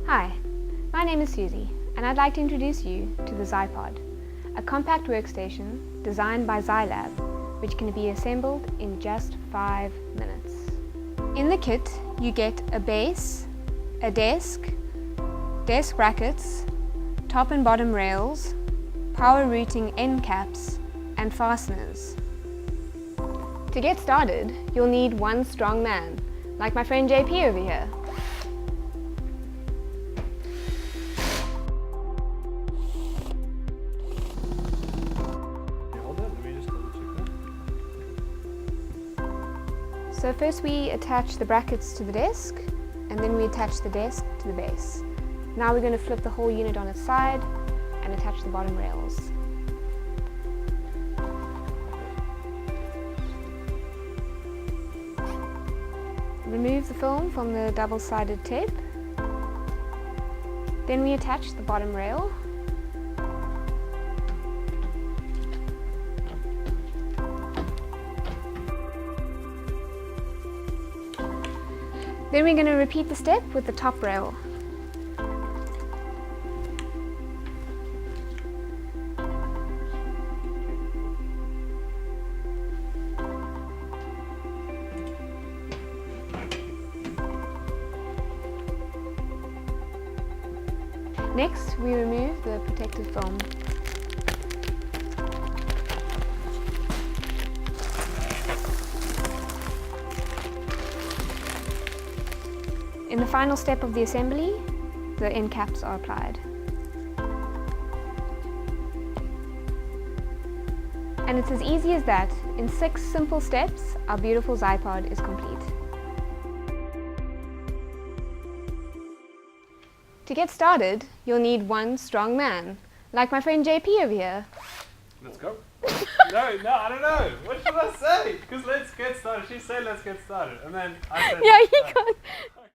Hi, my name is Susie, and I'd like to introduce you to the Zaipod, a compact workstation designed by Zailab, which can be assembled in just 5 minutes. In the kit, you get a base, a desk brackets, top and bottom rails, power routing end caps, and fasteners. To get started, you'll need one strong man, like my friend JP over here. So first we attach the brackets to the desk, and then we attach the desk to the base. Now we're going to flip the whole unit on its side and attach the bottom rails. Remove the film from the double-sided tape. Then we attach the bottom rail. Then we're going to repeat the step with the top rail. Next, we remove the protective film. In the final step of the assembly, the end caps are applied. And it's as easy as that. In 6 simple steps, our beautiful Zaipod is complete. To get started, you'll need one strong man, like my friend JP over here. Let's go. No, I don't know. What should I say? Because let's get started. She said let's get started. And then I said... Yeah, you got...